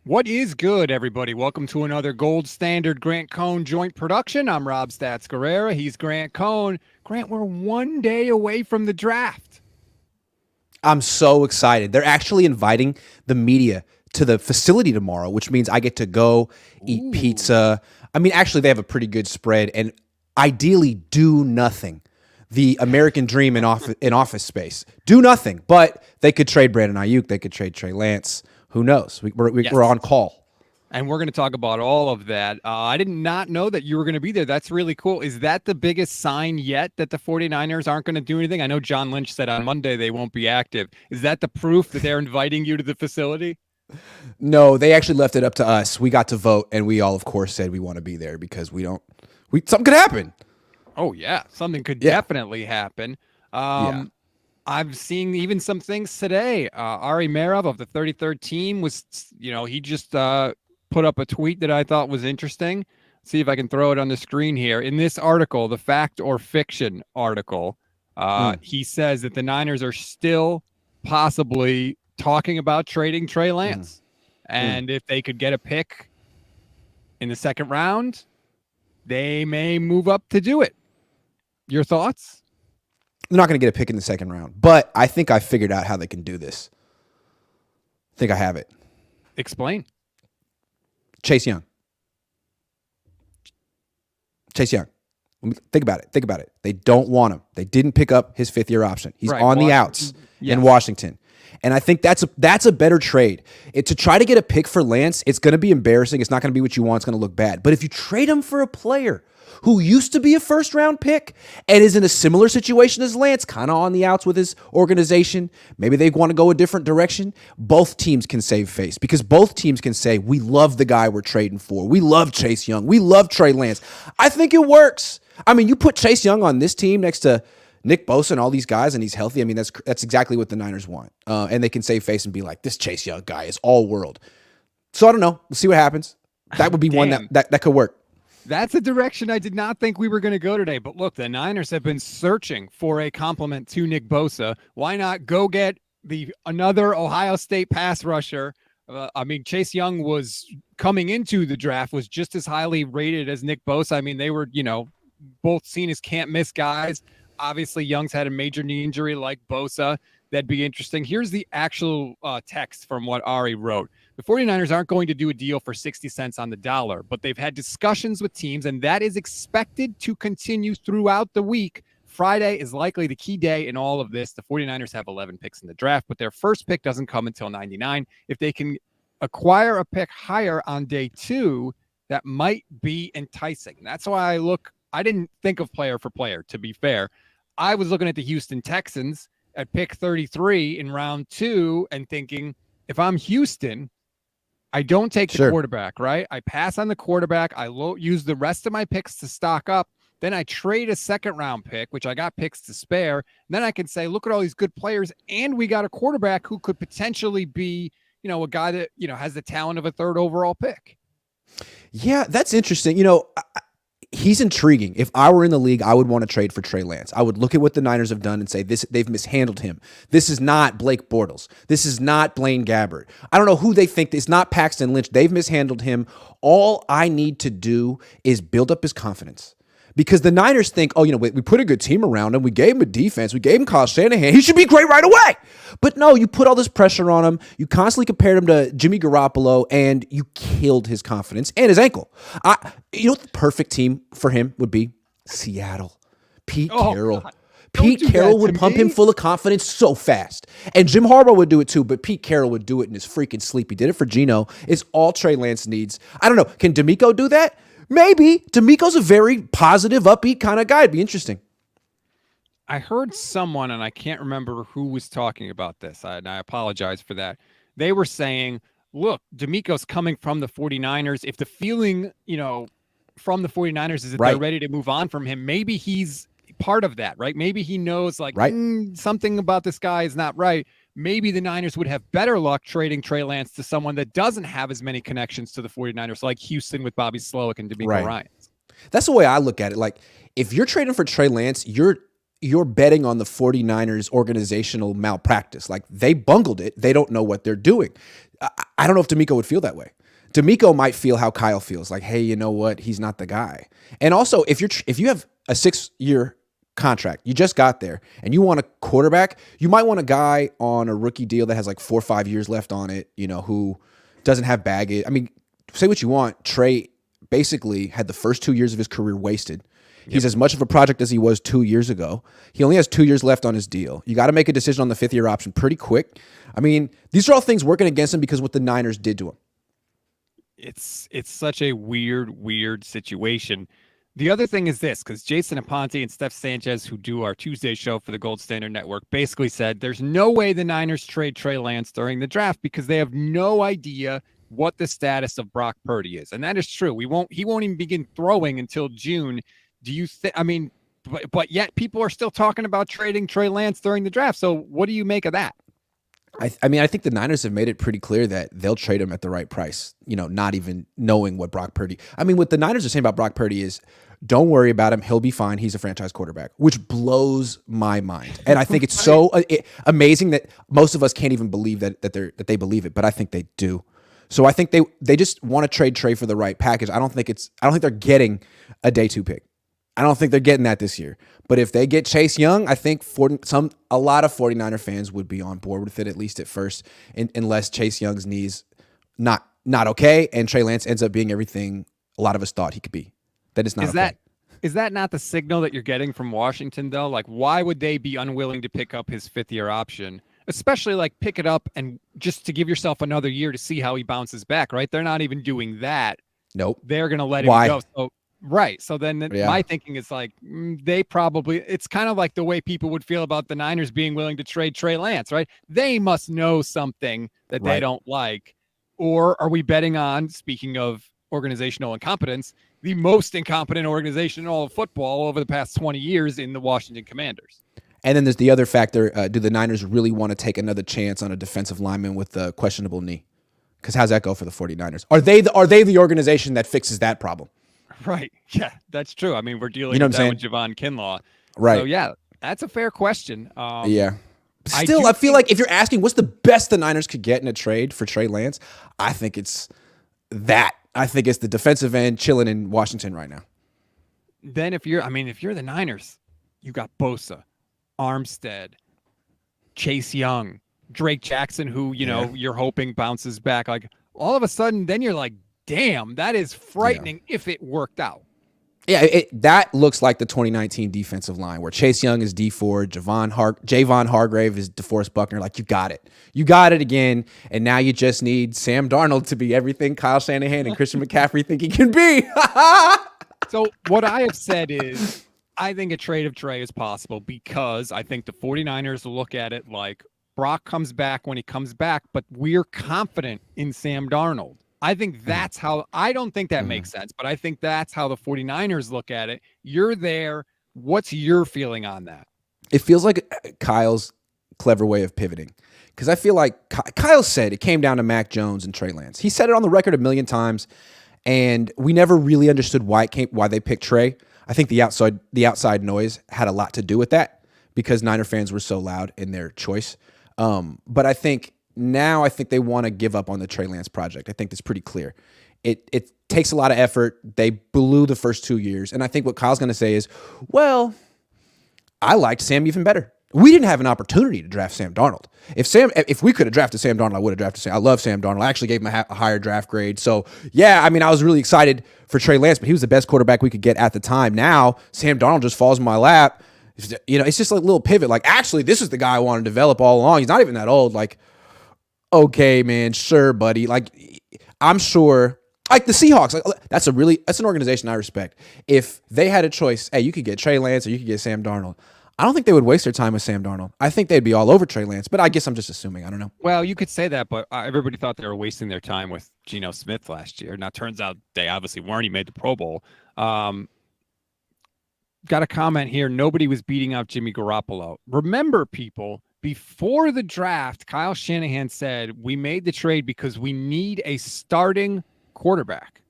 What is good, everybody? Welcome to another Gold Standard Grant Cohn joint production. I'm Rob Stats Guerrera. He's Grant Cohn. Grant, we're one day away from the draft. I'm so excited. They're actually inviting the media to the facility tomorrow, which means I get to go eat pizza. I mean, actually, they have a pretty good spread and ideally do nothing. The American dream in office space. Do nothing, but they could trade Brandon Aiyuk. They could trade Trey Lance. Who knows? We're on call. And we're going to talk about all of that. I did not know that you were going to be there. That's really cool. Is that the biggest sign yet that the 49ers aren't going to do anything? I know John Lynch said on Monday they won't be active. Is that the proof that they're inviting you to the facility? No, they actually left it up to us. We got to vote, and we all, of course, said we want to be there because something could happen. Oh, yeah. Something could definitely happen. I've seen even some things today. Ari Merov of the 33rd team was, he just put up a tweet that I thought was interesting. See if I can throw it on the screen here. In this article, the Fact or Fiction article, he says that the Niners are still possibly talking about trading Trey Lance. And if they could get a pick in the second round, they may move up to do it. Your thoughts? They're not going to get a pick in the second round, but I think I figured out how they can do this. I think I have it. Explain. Chase Young. Think about it. They don't want him. They didn't pick up his fifth-year option. He's on the outs in Washington. And I think that's a better trade. To try to get a pick for Lance, it's going to be embarrassing. It's not going to be what you want. It's going to look bad. But if you trade him for a player who used to be a first-round pick and is in a similar situation as Lance, kind of on the outs with his organization, maybe they want to go a different direction, both teams can save face because both teams can say, we love the guy we're trading for. We love Chase Young. We love Trey Lance. I think it works. I mean, you put Chase Young on this team next to Nick Bosa and all these guys, and he's healthy. I mean, that's exactly what the Niners want. And they can save face and be like, this Chase Young guy is all world. So I don't know. We'll see what happens. That would be one that could work. That's a direction I did not think we were going to go today. But look, the Niners have been searching for a complement to Nick Bosa. Why not go get another Ohio State pass rusher? Chase Young was coming into the draft was just as highly rated as Nick Bosa. I mean, they were, both seen as can't miss guys. Obviously, Young's had a major knee injury like Bosa. That'd be interesting. Here's the actual text from what Ari wrote. The 49ers aren't going to do a deal for 60 cents on the dollar, but they've had discussions with teams, and that is expected to continue throughout the week. Friday is likely the key day in all of this. The 49ers have 11 picks in the draft, but their first pick doesn't come until 99. If they can acquire a pick higher on day 2, that might be enticing. That's why I didn't think of player for player, to be fair. I was looking at the Houston Texans at pick 33 in round 2 and thinking, if I'm Houston, I don't take the quarterback, right? I pass on the quarterback. I use the rest of my picks to stock up. Then I trade a second-round pick, which I got picks to spare. And then I can say, look at all these good players, and we got a quarterback who could potentially be, a guy that, has the talent of a third overall pick. Yeah, that's interesting. He's intriguing. If I were in the league, I would want to trade for Trey Lance. I would look at what the Niners have done and say, they've mishandled him. This is not Blake Bortles. This is not Blaine Gabbert. I don't know who they think. It's not Paxton Lynch. They've mishandled him. All I need to do is build up his confidence. Because the Niners think, we put a good team around him. We gave him a defense. We gave him Kyle Shanahan. He should be great right away. But no, you put all this pressure on him. You constantly compared him to Jimmy Garoppolo, and you killed his confidence and his ankle. The perfect team for him would be Seattle. Pete Carroll. God. Pete Carroll would pump him full of confidence so fast. And Jim Harbaugh would do it too, but Pete Carroll would do it in his freaking sleep. He did it for Geno. It's all Trey Lance needs. I don't know. Can D'Amico do that? Maybe. D'Amico's a very positive, upbeat kind of guy. It'd be interesting. I heard someone, and I can't remember who was talking about this, and I apologize for that. They were saying, look, D'Amico's coming from the 49ers. If the feeling, from the 49ers is that they're ready to move on from him, maybe he's part of that, right? Maybe he knows, something about this guy is not right. Maybe the Niners would have better luck trading Trey Lance to someone that doesn't have as many connections to the 49ers, like Houston with Bobby Slowick and D'Amico Ryans. That's the way I look at it. Like, if you're trading for Trey Lance, you're betting on the 49ers organizational malpractice. Like, they bungled it. They don't know what they're doing. I don't know if D'Amico would feel that way. D'Amico might feel how Kyle feels, like, hey, you know what? He's not the guy. And also, if you have a 6-year contract, you just got there, and you want a quarterback, you might want a guy on a rookie deal that has like 4 or 5 years left on it, who doesn't have baggage. I mean, say what you want. Trey basically had the first 2 years of his career wasted. He's as much of a project as he was 2 years ago. He only has 2 years left on his deal. You got to make a decision on the 5th-year option pretty quick. I mean, these are all things working against him because what the Niners did to him. It's such a weird situation. The other thing is this, because Jason Aponte and Steph Sanchez, who do our Tuesday show for the Gold Standard Network, basically said there's no way the Niners trade Trey Lance during the draft because they have no idea what the status of Brock Purdy is. And that is true. He won't even begin throwing until June. Do you think, but yet people are still talking about trading Trey Lance during the draft. So what do you make of that? I think the Niners have made it pretty clear that they'll trade him at the right price, not even knowing what Brock Purdy. I mean, what the Niners are saying about Brock Purdy is, don't worry about him. He'll be fine. He's a franchise quarterback, which blows my mind. And I think it's so amazing that most of us can't even believe that they believe it, but I think they do. So I think they just want to trade Trey for the right package. I don't think they're getting a day 2 pick. I don't think they're getting that this year. But if they get Chase Young, I think a lot of 49er fans would be on board with it, at least at first, unless Chase Young's knees not okay and Trey Lance ends up being everything a lot of us thought he could be. That is not okay. Is that not the signal that you're getting from Washington, though? Like, why would they be unwilling to pick up his 5th-year option? Especially, like, pick it up and just to give yourself another year to see how he bounces back, right? They're not even doing that. Nope. They're going to let him go. So, right. So then my thinking is like, it's kind of like the way people would feel about the Niners being willing to trade Trey Lance, right? They must know something that they don't like. Or are we betting on, speaking of organizational incompetence, the most incompetent organization in all of football over the past 20 years in the Washington Commanders? And then there's the other factor. Do the Niners really want to take another chance on a defensive lineman with a questionable knee? Because how's that go for the 49ers? Are they the organization that fixes that problem? Right. Yeah, that's true. I mean, we're dealing with that with Javon Kinlaw. Right. So, yeah, that's a fair question. Yeah. Still, I feel like if you're asking what's the best the Niners could get in a trade for Trey Lance, I think it's that. I think it's the defensive end chilling in Washington right now. Then if you're the Niners, you got Bosa, Armstead, Chase Young, Drake Jackson, who, you're hoping bounces back. Like, all of a sudden, then you're like, damn, that is frightening if it worked out. Yeah, that looks like the 2019 defensive line where Chase Young is D4, Javon Hargrave is DeForest Buckner. Like, you got it. You got it again, and now you just need Sam Darnold to be everything Kyle Shanahan and Christian McCaffrey think he can be. So what I have said is I think a trade of Trey is possible because I think the 49ers will look at it like Brock comes back when he comes back, but we're confident in Sam Darnold. I think that's how – I don't think that makes sense, but I think that's how the 49ers look at it. You're there. What's your feeling on that? It feels like Kyle's clever way of pivoting because I feel like Kyle said it came down to Mac Jones and Trey Lance. He said it on the record a million times, and we never really understood why they picked Trey. I think the outside noise had a lot to do with that because Niner fans were so loud in their choice. But I think they want to give up on the Trey Lance project. I think that's pretty clear. It takes a lot of effort. They blew the first 2 years. And I think what Kyle's going to say is, well, I liked Sam even better. We didn't have an opportunity to draft Sam Darnold. If we could have drafted Sam Darnold, I would have drafted Sam. I love Sam Darnold. I actually gave him a higher draft grade. So, yeah, I mean, I was really excited for Trey Lance, but he was the best quarterback we could get at the time. Now, Sam Darnold just falls in my lap. It's just like a little pivot. Like, actually, this is the guy I want to develop all along. He's not even that old. Like, okay, man, sure, buddy. Like, I'm sure, like the Seahawks, like, that's an organization I respect. If they had a choice, hey, you could get Trey Lance or you could get Sam Darnold, I don't think they would waste their time with Sam Darnold. I think they'd be all over Trey Lance, but I guess I'm just assuming. I don't know. Well, you could say that, but everybody thought they were wasting their time with Geno Smith last year. Now, turns out they obviously weren't. He made the Pro Bowl. Got a comment here. Nobody was beating out Jimmy Garoppolo. Remember, people, before the draft, Kyle Shanahan said, we made the trade because we need a starting quarterback.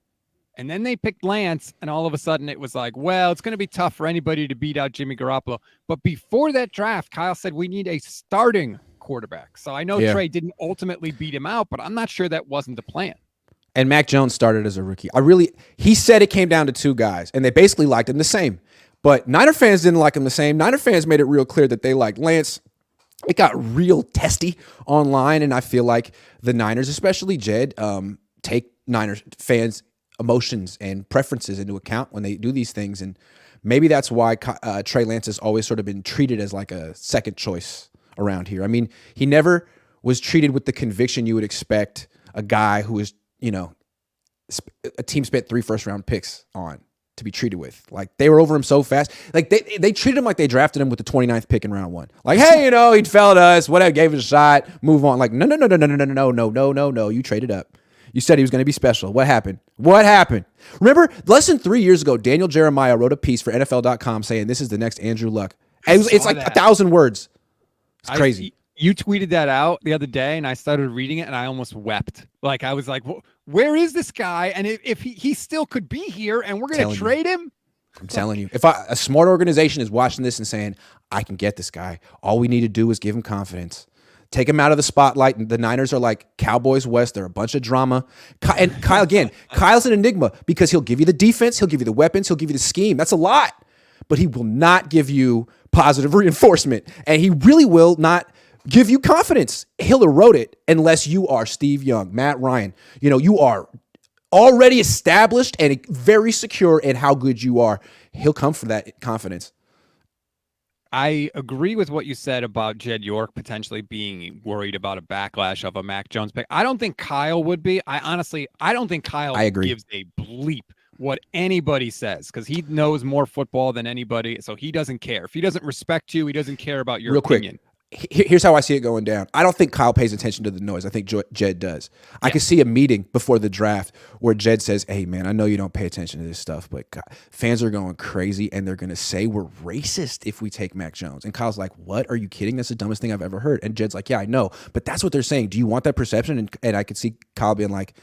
And then they picked Lance, and all of a sudden it was like, well, it's going to be tough for anybody to beat out Jimmy Garoppolo. But before that draft, Kyle said we need a starting quarterback. So I know Trey didn't ultimately beat him out, but I'm not sure that wasn't the plan. And Mac Jones started as a rookie. He said it came down to two guys, and they basically liked him the same. But Niner fans didn't like him the same. Niner fans made it real clear that they liked Lance. It got real testy online, and I feel like the Niners, especially Jed, take Niners fans' emotions and preferences into account when they do these things. And maybe that's why Trey Lance has always sort of been treated as like a second choice around here. I mean, he never was treated with the conviction you would expect a guy who is, a team spent 3 first-round picks on to be treated with. Like, they were over him so fast. Like, they treated him like they drafted him with the 29th pick in round 1. Like, hey, he fell to us, whatever, gave it a shot, move on. Like, no. You traded up. You said he was going to be special. What happened? Remember, less than 3 years ago, Daniel Jeremiah wrote a piece for NFL.com saying this is the next Andrew Luck. It's like 1,000 words. It's crazy. You tweeted that out the other day, and I started reading it, and I almost wept. Like, I was like, where is this guy? And if he still could be here, and we're going to trade him? I'm telling you. If a smart organization is watching this and saying, I can get this guy, all we need to do is give him confidence. Take him out of the spotlight. The Niners are like Cowboys West. They're a bunch of drama. And Kyle's an enigma because he'll give you the defense, he'll give you the weapons, he'll give you the scheme. That's a lot. But he will not give you positive reinforcement. And he really will not give you confidence. He'll erode it unless you are Steve Young, Matt Ryan. You are already established and very secure in how good you are. He'll come for that confidence. I agree with what you said about Jed York potentially being worried about a backlash of a Mac Jones pick. I don't think Kyle would be. I don't think Kyle gives a bleep what anybody says because he knows more football than anybody, so he doesn't care. If he doesn't respect you, he doesn't care about your opinion. Quick. Here's how I see it going down. I don't think Kyle pays attention to the noise. I think Jed does. I can see a meeting before the draft where Jed says, hey, man, I know you don't pay attention to this stuff, but God, fans are going crazy, and they're going to say we're racist if we take Mac Jones. And Kyle's like, what? Are you kidding? That's the dumbest thing I've ever heard. And Jed's like, yeah, I know, but that's what they're saying. Do you want that perception? And I could see Kyle being like,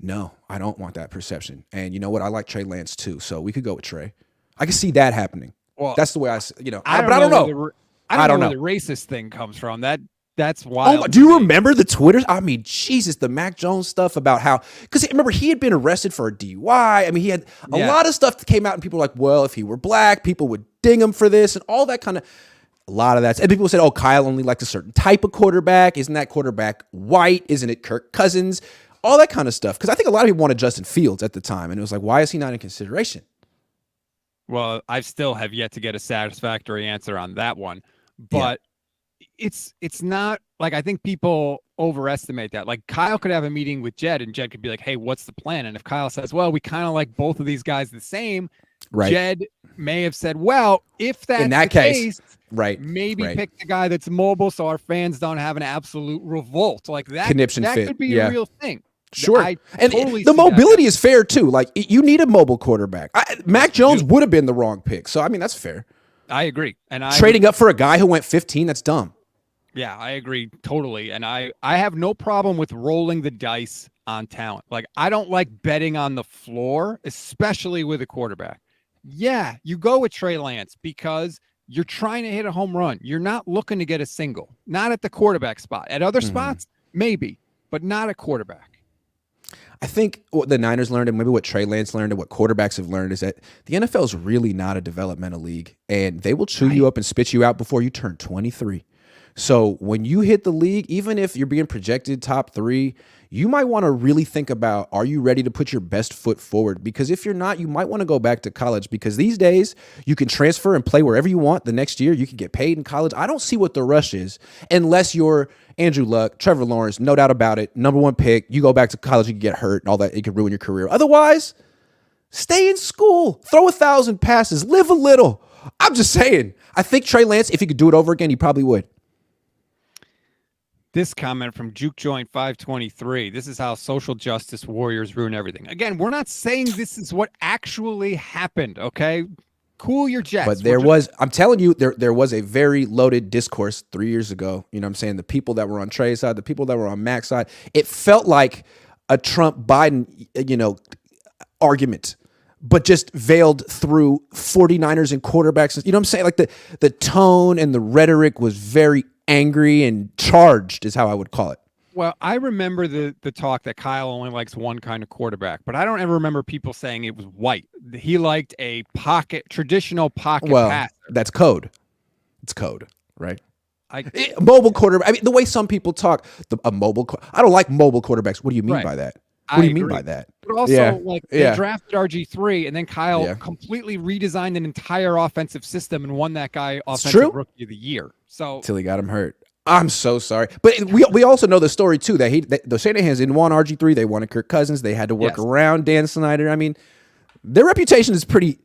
no, I don't want that perception. And you know what? I like Trey Lance, too, so we could go with Trey. I can see that happening. Well, that's the way I don't know. I don't know where the racist thing comes from. That's wild. Oh, do you remember the Twitters? I mean, Jesus, the Mac Jones stuff about how, because remember, he had been arrested for a DUI. I mean, he had a lot of stuff that came out, and people were like, well, if he were black, people would ding him for this, and all that kind of, a lot of that. And people said, oh, Kyle only likes a certain type of quarterback. Isn't that quarterback white? Isn't it Kirk Cousins? All that kind of stuff. Because I think a lot of people wanted Justin Fields at the time, and it was like, why is he not in consideration? Well, I still have yet to get a satisfactory answer on that one. But it's not like, I think people overestimate that. Like, Kyle could have a meeting with Jed, and Jed could be like, hey, what's the plan? And if Kyle says, well, we kind of like both of these guys the same, right, Jed may have said, well, if that's the case, maybe pick the guy that's mobile so our fans don't have an absolute revolt. Like that could be a real thing. Sure. And the mobility is fair too. Like, you need a mobile quarterback. Mac Jones would have been the wrong pick. So, I mean, that's fair. I agree. And trading up for a guy who went 15, that's dumb. Yeah, I agree totally. And I have no problem with rolling the dice on talent. Like, I don't like betting on the floor, especially with a quarterback. Yeah, you go with Trey Lance because you're trying to hit a home run. You're not looking to get a single. Not at the quarterback spot. At other spots, maybe, but not a quarterback. I think what the Niners learned, and maybe what Trey Lance learned, and what quarterbacks have learned, is that the NFL is really not a developmental league, and they will chew you up and spit you out before you turn 23. So when you hit the league, even if you're being projected top 3, you might want to really think about, are you ready to put your best foot forward? Because if you're not, you might want to go back to college, because these days you can transfer and play wherever you want the next year. You can get paid in college. I don't see what the rush is unless you're Andrew Luck, Trevor Lawrence, no doubt about it, number 1 pick. You go back to college, you can get hurt and all that. It could ruin your career. Otherwise, stay in school, throw 1,000 passes, live a little. I'm just saying. I think Trey Lance, if he could do it over again, he probably would. This comment from Juke Joint 523. This is how social justice warriors ruin everything. Again, we're not saying this is what actually happened, okay? Cool your jets. But I'm telling you, there was a very loaded discourse 3 years ago. You know what I'm saying? The people that were on Trey's side, the people that were on Mac's side, it felt like a Trump-Biden, argument, but just veiled through 49ers and quarterbacks. You know what I'm saying? Like the tone and the rhetoric was very angry and charged is how I would call it. Well, I remember the talk that Kyle only likes one kind of quarterback, but I don't ever remember people saying it was white. He liked a traditional pocket passer. That's code. It's code, right? Mobile quarterback. I mean, the way some people talk, I don't like mobile quarterbacks. What do you mean by that? What do you mean by that? But also, they drafted RG3, and then Kyle completely redesigned an entire offensive system and won that guy offensive rookie of the year. So till he got him hurt. I'm so sorry, but we also know the story too that the Shanahans didn't want RG3. They wanted Kirk Cousins. They had to work around Dan Snyder. I mean, their reputation is pretty.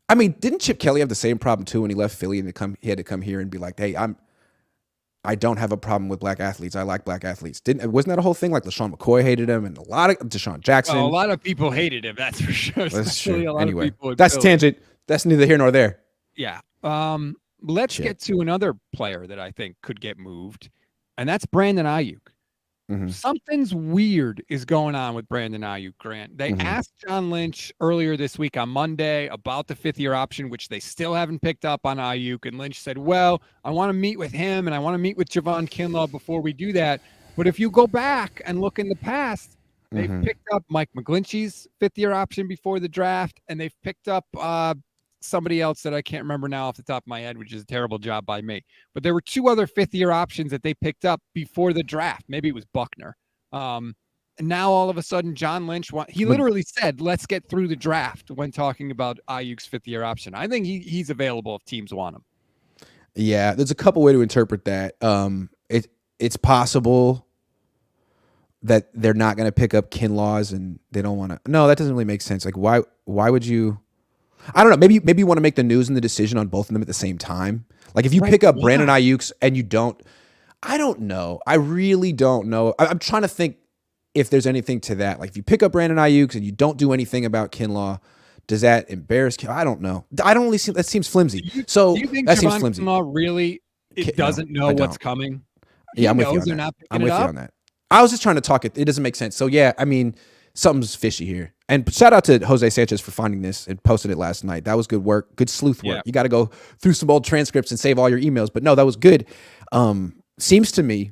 I mean, didn't Chip Kelly have the same problem too when he left Philly and he had to come here and be like, "Hey, I don't have a problem with black athletes. I like black athletes." Wasn't that a whole thing? Like LaShawn McCoy hated him, and a lot of Deshaun Jackson. Well, a lot of people hated him. That's for sure. That's true. Anyway, that's a tangent. That's neither here nor there. Yeah. Let's get to another player that I think could get moved, and that's Brandon Aiyuk. Mm-hmm. Something's weird is going on with Brandon Aiyuk, Grant. They asked John Lynch earlier this week on Monday about the fifth-year option, which they still haven't picked up on Aiyuk. And Lynch said, well, I want to meet with him and I want to meet with Javon Kinlaw before we do that. But if you go back and look in the past, they've picked up Mike McGlinchey's fifth-year option before the draft, and they've picked up somebody else that I can't remember now off the top of my head, which is a terrible job by me. But there were two other fifth-year options that they picked up before the draft. Maybe it was Buckner. And now all of a sudden, John Lynch, he literally said, let's get through the draft when talking about Aiyuk's fifth-year option. I think he's available if teams want him. Yeah, there's a couple ways to interpret that. It's possible that they're not going to pick up Kinlaw's and they don't want to. No, that doesn't really make sense. Like, why would you? I don't know. Maybe you want to make the news and the decision on both of them at the same time. Like if you pick up Brandon Aiyuk's and you don't, I don't know. I really don't know. I'm trying to think if there's anything to that. Like if you pick up Brandon Aiyuk's and you don't do anything about Kinlaw, does that embarrass? I don't know. I don't really see that seems flimsy. Do you think that seems flimsy. Kinlaw really doesn't know what's coming? Yeah, I'm with you on that. I'm with you on that. I was just trying to talk it. It doesn't make sense. So yeah, I mean, something's fishy here. And shout out to Jose Sanchez for finding this and posting it last night. That was good work. Good sleuth work. Yeah. You got to go through some old transcripts and save all your emails. But no, that was good. Seems to me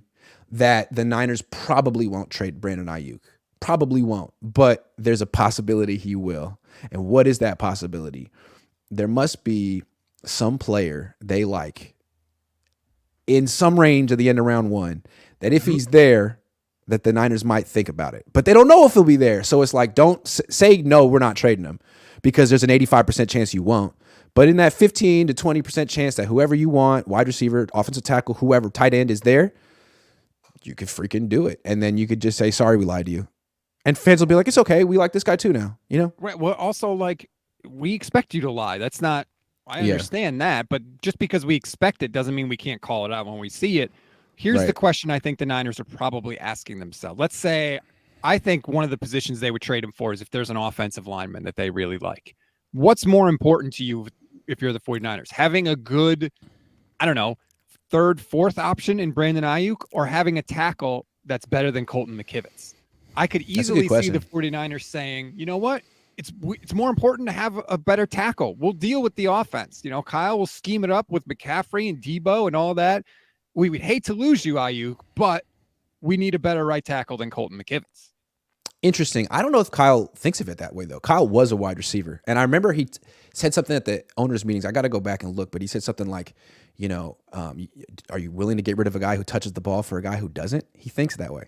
that the Niners probably won't trade Brandon Aiyuk. Probably won't. But there's a possibility he will. And what is that possibility? There must be some player they like in some range at the end of round one that if he's there, that the Niners might think about it. But they don't know if he'll be there. So it's like, don't say, no, we're not trading him, because there's an 85% chance you won't. But in that 15 to 20% chance that whoever you want, wide receiver, offensive tackle, whoever, tight end is there, you could freaking do it. And then you could just say, sorry, we lied to you. And fans will be like, it's okay. We like this guy too now, you know? Right. Well, also, like, we expect you to lie. That's not, I understand that. But just because we expect it doesn't mean we can't call it out when we see it. Here's the question I think the Niners are probably asking themselves. Let's say I think one of the positions they would trade him for is if there's an offensive lineman that they really like. What's more important to you if you're the 49ers? Having a good, I don't know, third, fourth option in Brandon Aiyuk, or having a tackle that's better than Colton McKivitz? I could easily see the 49ers saying, you know what? It's more important to have a better tackle. We'll deal with the offense. You know, Kyle will scheme it up with McCaffrey and Debo and all that. We would hate to lose you, Aiyuk, but we need a better right tackle than Colton McKivitz. Interesting. I don't know if Kyle thinks of it that way, though. Kyle was a wide receiver. And I remember he said something at the owners' meetings. I got to go back and look, but he said something like, you know, are you willing to get rid of a guy who touches the ball for a guy who doesn't? He thinks that way.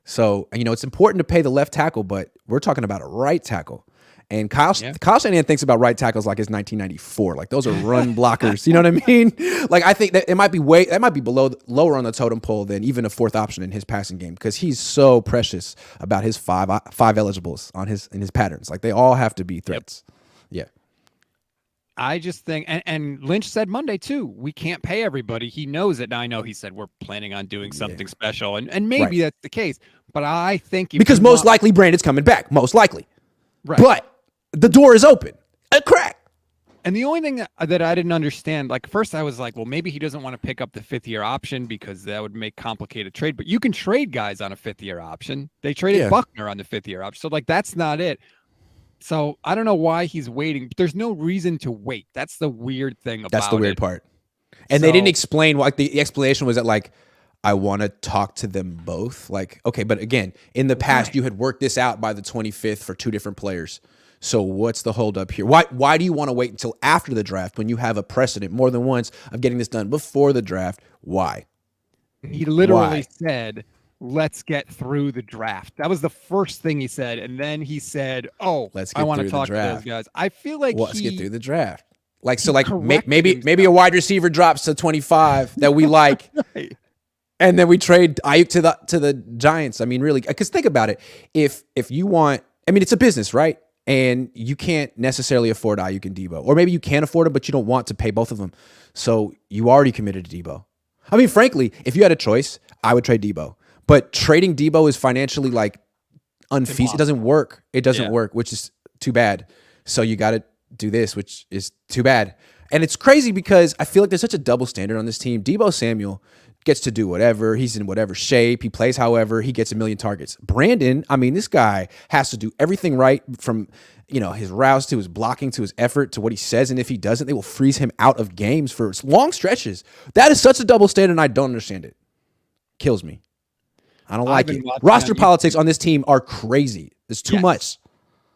So, you know, it's important to pay the left tackle, but we're talking about a right tackle. And Kyle Shanahan thinks about right tackles like it's 1994. Like those are run blockers. You know what I mean? Like I think that it might be lower on the totem pole than even a fourth option in his passing game, because he's so precious about his five eligibles in his patterns. Like they all have to be threats. Yep. Yeah. I just think, and Lynch said Monday too, we can't pay everybody. He knows it. Now I know he said we're planning on doing something special, and maybe that's the case. But I think because most likely Brandon's coming back, most likely. Right. But the door is open. A crack. And the only thing that I didn't understand, like first I was like, well, maybe he doesn't want to pick up the fifth-year option because that would make complicated trade. But you can trade guys on a fifth-year option. They traded Buckner on the fifth-year option. So like that's not it. So I don't know why he's waiting. But there's no reason to wait. That's the weird thing about it. That's the weird part. And they didn't explain why. The explanation was that like, I want to talk to them both. Like, okay, but again, in the past, you had worked this out by the 25th for 2 different players. So what's the holdup here? Why do you want to wait until after the draft when you have a precedent more than once of getting this done before the draft? Why? He literally said, let's get through the draft. That was the first thing he said. And then he said, I want to talk to those guys. I feel like let's get through the draft. Like, so like maybe a wide receiver drops to 25 that we like. Right. And then we trade Aiyuk to the Giants. I mean, really, because think about it. If you want, I mean, it's a business, right? And you can't necessarily afford Aiyuk and Debo. Or maybe you can afford them, but you don't want to pay both of them. So you already committed to Debo. I mean, frankly, if you had a choice, I would trade Debo. But trading Debo is financially like unfeasible. It doesn't work. It doesn't work, which is too bad. So you got to do this, which is too bad. And it's crazy because I feel like there's such a double standard on this team. Debo Samuel gets to do whatever. He's in whatever shape. He plays however. He gets 1 million targets. Brandon, I mean, this guy has to do everything right from, his routes to his blocking to his effort to what he says. And if he doesn't, they will freeze him out of games for long stretches. That is such a double standard, and I don't understand it. Kills me. I don't like it. Roster politics on this team are crazy. There's too much.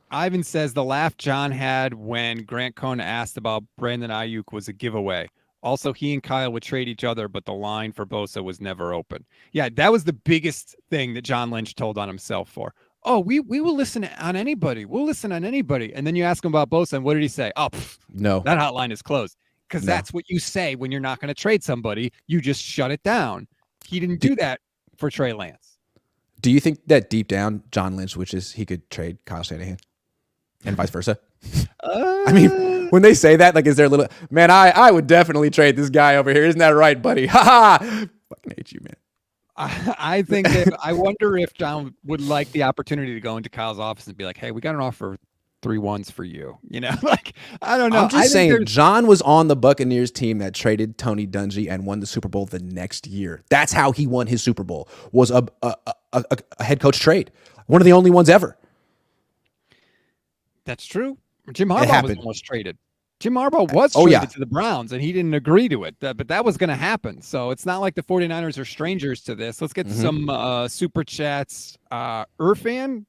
Ivan says the laugh John had when Grant Cohn asked about Brandon Aiyuk was a giveaway. Also, he and Kyle would trade each other, but the line for Bosa was never open. Yeah, that was the biggest thing that John Lynch told on himself for. Oh, we will listen on anybody. We'll listen on anybody. And then you ask him about Bosa, and what did he say? Oh, no, that hotline is closed. Because that's what you say when you're not going to trade somebody. You just shut it down. He didn't do that for Trey Lance. Do you think that deep down, John Lynch wishes he could trade Kyle Shanahan and vice versa? I mean, when they say that, like, is there a little, man, I would definitely trade this guy over here. Isn't that right, buddy? Ha ha. Fucking hate you, man. I think that I wonder if John would like the opportunity to go into Kyle's office and be like, hey, we got an offer 3 1s for you. Like, I don't know. I'm just saying, John was on the Buccaneers team that traded Tony Dungy and won the Super Bowl the next year. That's how he won his Super Bowl, was a head coach trade. One of the only ones ever. That's true. Jim Harbaugh was almost traded. Jim Harbaugh was traded to the Browns, and he didn't agree to it. But that was going to happen. So it's not like the 49ers are strangers to this. Let's get some super chats. Irfan,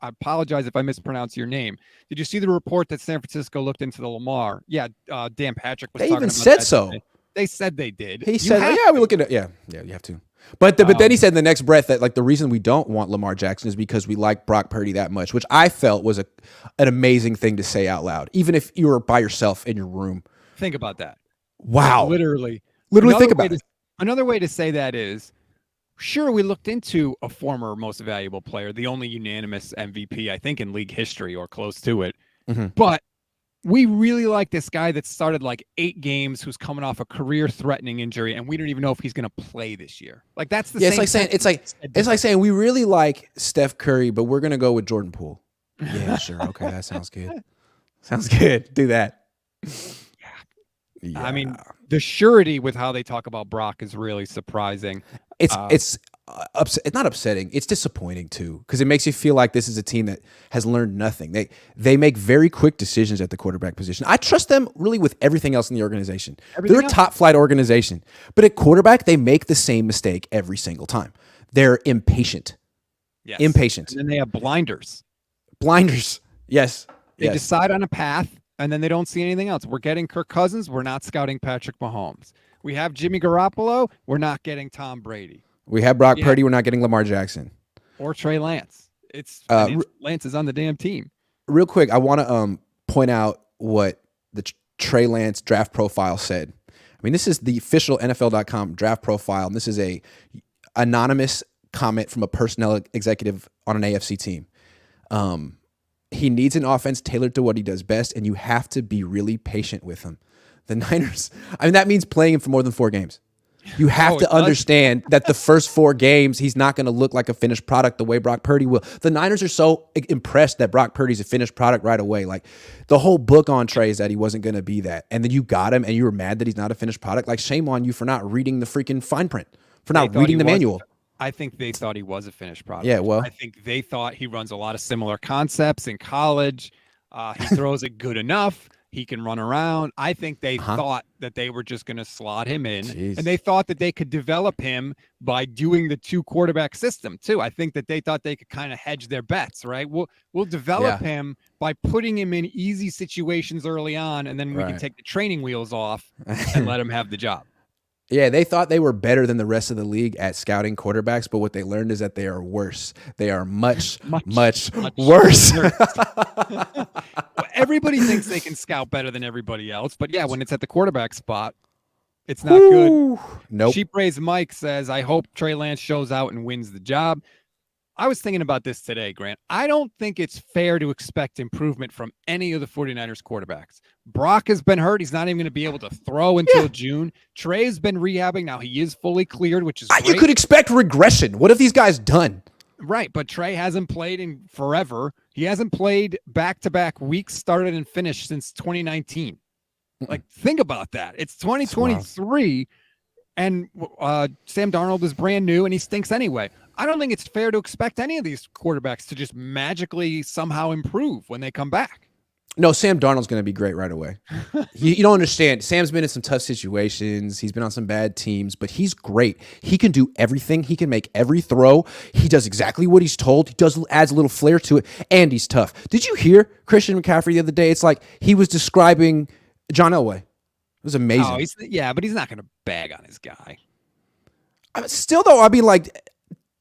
I apologize if I mispronounce your name. Did you see the report that San Francisco looked into the Lamar? Yeah, Dan Patrick was talking about that. They even said so. Today. They said they did. He said, we look at it. Yeah, you have to. But then he said in the next breath that, like, the reason we don't want Lamar Jackson is because we like Brock Purdy that much, which I felt was an amazing thing to say out loud, even if you were by yourself in your room. Think about that. Wow. Like, literally think about it. Another way to say that is, sure, we looked into a former most valuable player, the only unanimous MVP, I think, in league history or close to it. But we really like this guy that started like 8 games, who's coming off a career-threatening injury, and we don't even know if he's going to play this year. Like, that's the same. It's like saying we really like Steph Curry, but we're going to go with Jordan Poole. Yeah, sure. Okay, that sounds good. Sounds good. Do that. Yeah. I mean, the surety with how they talk about Brock is really surprising. It's not upsetting. It's disappointing too, because it makes you feel like this is a team that has learned nothing. They make very quick decisions at the quarterback position. I trust them really with everything else in the organization. They're a top flight organization, but at quarterback they make the same mistake every single time. They're impatient. Yes. Impatient. And then they have blinders. Yes. They decide on a path, and then they don't see anything else. We're getting Kirk Cousins. We're not scouting Patrick Mahomes. We have Jimmy Garoppolo. We're not getting Tom Brady. We have Brock Purdy. We're not getting Lamar Jackson. Or Trey Lance. Lance is on the damn team. Real quick, I want to point out what the Trey Lance draft profile said. I mean, this is the official NFL.com draft profile, and this is a anonymous comment from a personnel executive on an AFC team. He needs an offense tailored to what he does best, and you have to be really patient with him. The Niners, I mean, that means playing him for more than 4 games. You have to understand that the first 4 games, he's not going to look like a finished product the way Brock Purdy will. The Niners are so impressed that Brock Purdy's a finished product right away. Like, the whole book on Trey is that he wasn't going to be that. And then you got him and you were mad that he's not a finished product. Like, shame on you for not reading the freaking fine print, for not reading the manual. I think they thought he was a finished product. Yeah, well. I think they thought he runs a lot of similar concepts in college. He throws it good enough. He can run around. I think they thought that they were just going to slot him in. Jeez. And they thought that they could develop him by doing the 2-quarterback system too. I think that they thought they could kind of hedge their bets, right? We'll develop him by putting him in easy situations early on, and then we can take the training wheels off and let him have the job. Yeah, they thought they were better than the rest of the league at scouting quarterbacks, but what they learned is that they are worse. They are much worse. Everybody thinks they can scout better than everybody else, but yeah, when it's at the quarterback spot, it's not good. Nope. Sheep Raised Mike says, I hope Trey Lance shows out and wins the job. I was thinking about this today, Grant. I don't think it's fair to expect improvement from any of the 49ers quarterbacks. Brock has been hurt. He's not even going to be able to throw until June. Trey's been rehabbing. Now he is fully cleared, which is great. You could expect regression. What have these guys done? Right, but Trey hasn't played in forever. He hasn't played back-to-back weeks, started and finished since 2019. Like, think about that. It's 2023, and Sam Darnold is brand new, and he stinks anyway. I don't think it's fair to expect any of these quarterbacks to just magically somehow improve when they come back. No, Sam Darnold's going to be great right away. You don't understand. Sam's been in some tough situations. He's been on some bad teams, but he's great. He can do everything. He can make every throw. He does exactly what he's told. He adds a little flair to it, and he's tough. Did you hear Christian McCaffrey the other day? It's like he was describing John Elway. It was amazing. Oh, but he's not going to bag on his guy. Still, though, I mean, like,